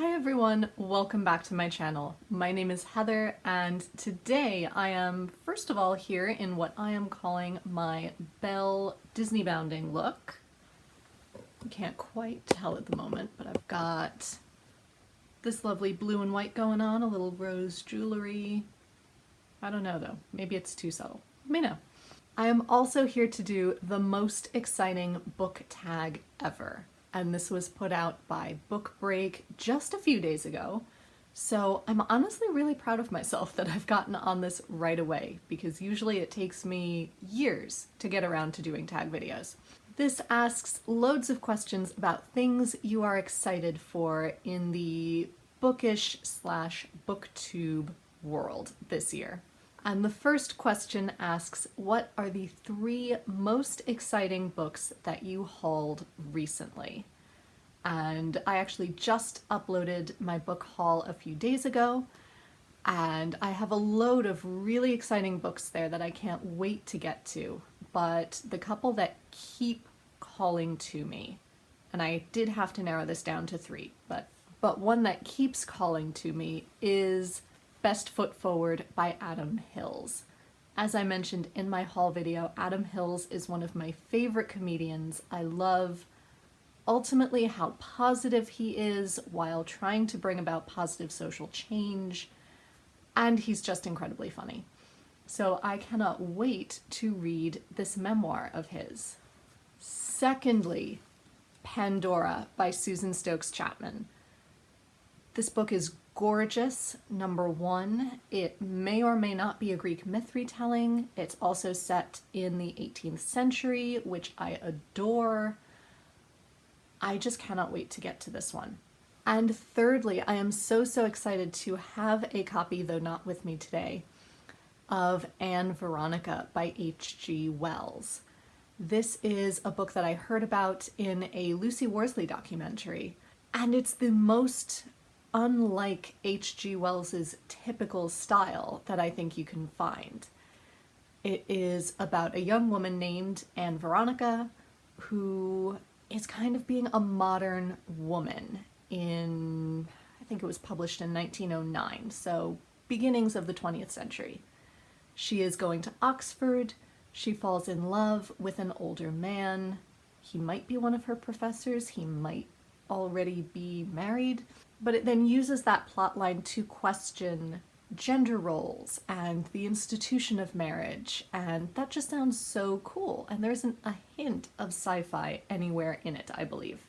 Hi everyone, welcome back to my channel. My name is Heather and today I am first of all here in what I am calling my Belle Disney bounding look. You can't quite tell at the moment, but I've got this lovely blue and white going on, a little rose jewelry. I don't know though, maybe it's too subtle. Let me know. I am also here to do the most exciting book tag ever. And this was put out by Book Break just a few days ago. So I'm honestly really proud of myself that I've gotten on this right away, because usually it takes me years to get around to doing tag videos. This asks loads of questions about things you are excited for in the bookish / booktube world this year. And the first question asks, what are the 3 most exciting books that you hauled recently? And I actually just uploaded my book haul a few days ago, and I have a load of really exciting books there that I can't wait to get to. But the couple that keep calling to me, and I did have to narrow this down to 3, but one that keeps calling to me is Best Foot Forward by Adam Hills. As I mentioned in my haul video, Adam Hills is one of my favorite comedians. I love ultimately how positive he is while trying to bring about positive social change, and he's just incredibly funny. So I cannot wait to read this memoir of his. Secondly, Pandora by Susan Stokes-Chapman. This book is gorgeous. Number 1, it may or may not be a Greek myth retelling. It's also set in the 18th century, which I adore. I just cannot wait to get to this one. And thirdly, I am so excited to have a copy, though not with me today, of Anne Veronica by H.G. Wells. This is a book that I heard about in a Lucy Worsley documentary, and it's the most unlike H.G. Wells's typical style that I think you can find. It is about a young woman named Anne Veronica who is kind of being a modern woman in, I think it was published in 1909, so beginnings of the 20th century. She is going to Oxford. She falls in love with an older man. He might be one of her professors. He might already be married. But it then uses that plotline to question gender roles and the institution of marriage, and that just sounds so cool, and there isn't a hint of sci-fi anywhere in it, I believe.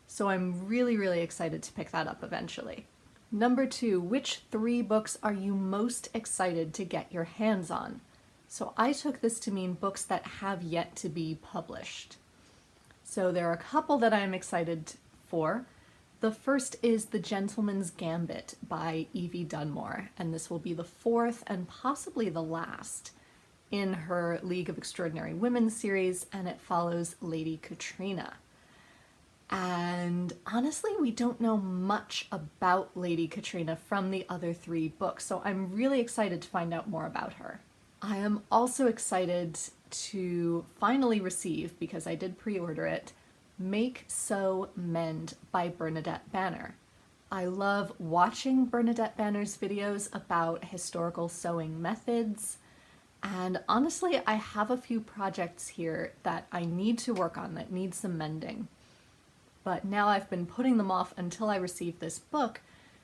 So I'm really excited to pick that up eventually. Number 2, which 3 books are you most excited to get your hands on? So I took this to mean books that have yet to be published. So there are a couple that I'm excited for. The first is The Gentleman's Gambit by Evie Dunmore, and this will be the 4th and possibly the last in her League of Extraordinary Women series, and it follows Lady Katrina. And honestly, we don't know much about Lady Katrina from the other 3 books, so I'm really excited to find out more about her. I am also excited to finally receive, because I did pre-order it, Make, Sew, Mend by Bernadette Banner. I love watching Bernadette Banner's videos about historical sewing methods, and honestly, I have a few projects here that I need to work on that need some mending. But now I've been putting them off until I receive this book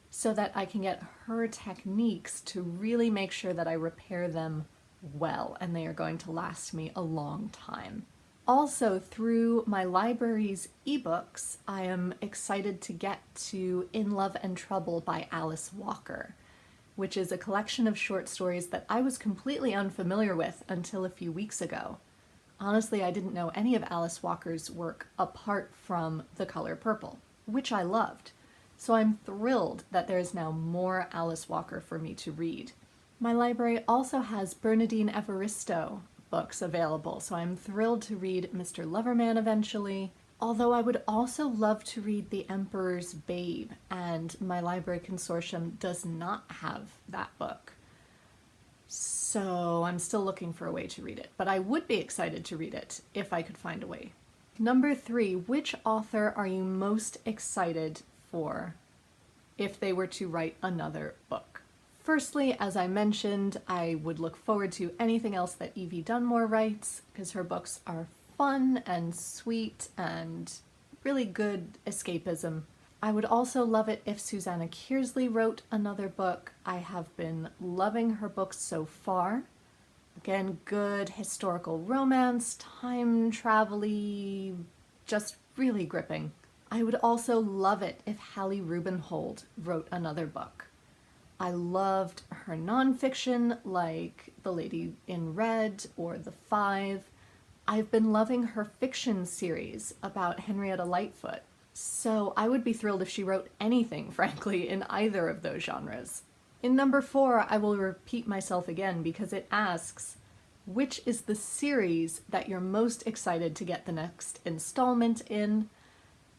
so that I can get her techniques to really make sure that I repair them well, and they are going to last me a long time. Also, through my library's ebooks, I am excited to get to In Love and Trouble by Alice Walker, which is a collection of short stories that I was completely unfamiliar with until a few weeks ago. Honestly, I didn't know any of Alice Walker's work apart from The Color Purple, which I loved. So I'm thrilled that there is now more Alice Walker for me to read. My library also has Bernardine Evaristo books available, so I'm thrilled to read Mr. Loverman eventually, although I would also love to read The Emperor's Babe, and my library consortium does not have that book. So I'm still looking for a way to read it, but I would be excited to read it if I could find a way. Number 3, which author are you most excited for if they were to write another book. Firstly, as I mentioned, I would look forward to anything else that Evie Dunmore writes, because her books are fun and sweet and really good escapism. I would also love it if Susanna Kearsley wrote another book. I have been loving her books so far. Again, good historical romance, time travel-y, just really gripping. I would also love it if Hallie Rubenhold wrote another book. I loved her nonfiction like The Lady in Red or The Five. I've been loving her fiction series about Henrietta Lightfoot, so I would be thrilled if she wrote anything, frankly, in either of those genres. In number 4, I will repeat myself again because it asks, which is the series that you're most excited to get the next installment in?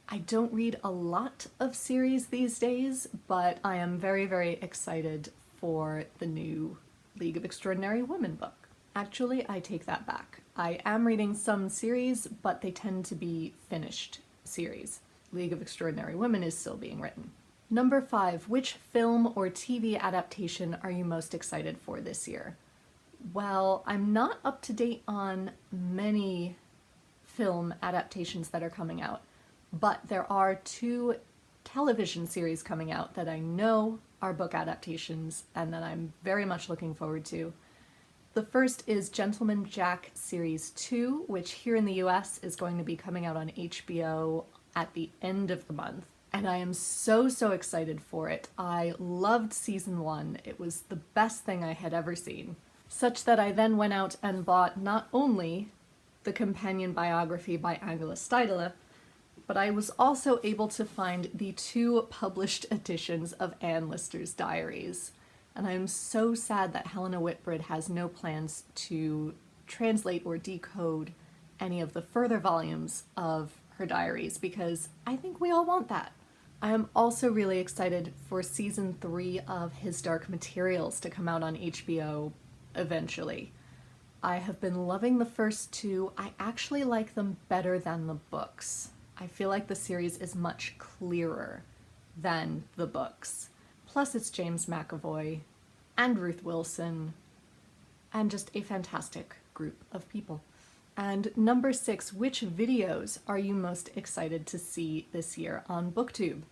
I don't read a lot of series these days, but I am very, very excited for the new League of Extraordinary Women book. Actually, I take that back. I am reading some series, but they tend to be finished series. League of Extraordinary Women is still being written. Number 5, which film or TV adaptation are you most excited for this year? Well, I'm not up to date on many film adaptations that are coming out, but there are 2 television series coming out that I know are book adaptations and that I'm very much looking forward to. The first is Gentleman Jack Series 2, which here in the US is going to be coming out on HBO at the end of the month. And I am so excited for it. I loved season 1. It was the best thing I had ever seen. Such that I then went out and bought not only the companion biography by Angela Steidele, but I was also able to find the 2 published editions of Anne Lister's diaries. And I am so sad that Helena Whitbread has no plans to translate or decode any of the further volumes of her diaries, because I think we all want that. I am also really excited for season 3 of His Dark Materials to come out on HBO eventually. I have been loving the first 2. I actually like them better than the books. I feel like the series is much clearer than the books. Plus it's James McAvoy and Ruth Wilson and just a fantastic group of people. And number 6, which videos are you most excited to see this year on BookTube?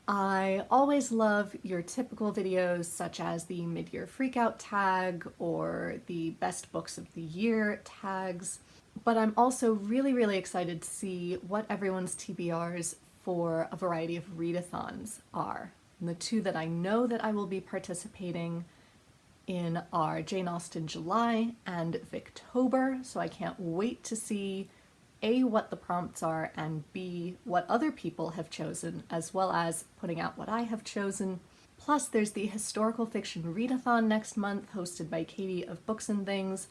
I always love your typical videos such as the mid-year freakout tag or the best books of the year tags, but I'm also really excited to see what everyone's TBRs for a variety of readathons are. And the 2 that I know that I will be participating in are Jane Austen July and Victober, so I can't wait to see A, what the prompts are, and B, what other people have chosen, as well as putting out what I have chosen. Plus there's the historical fiction readathon next month, hosted by Katie of Books and Things.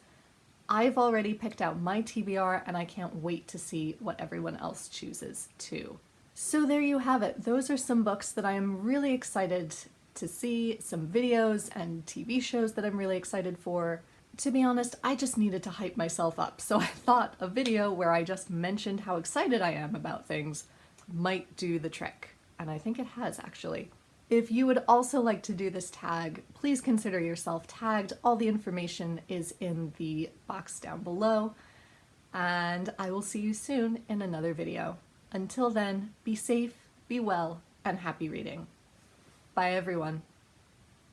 I've already picked out my TBR and I can't wait to see what everyone else chooses too. So there you have it. Those are some books that I am really excited to see, some videos and TV shows that I'm really excited for. To be honest, I just needed to hype myself up, so I thought a video where I just mentioned how excited I am about things might do the trick, and I think it has actually. If you would also like to do this tag, please consider yourself tagged. All the information is in the box down below, and I will see you soon in another video. Until then, be safe, be well, and happy reading. Bye everyone.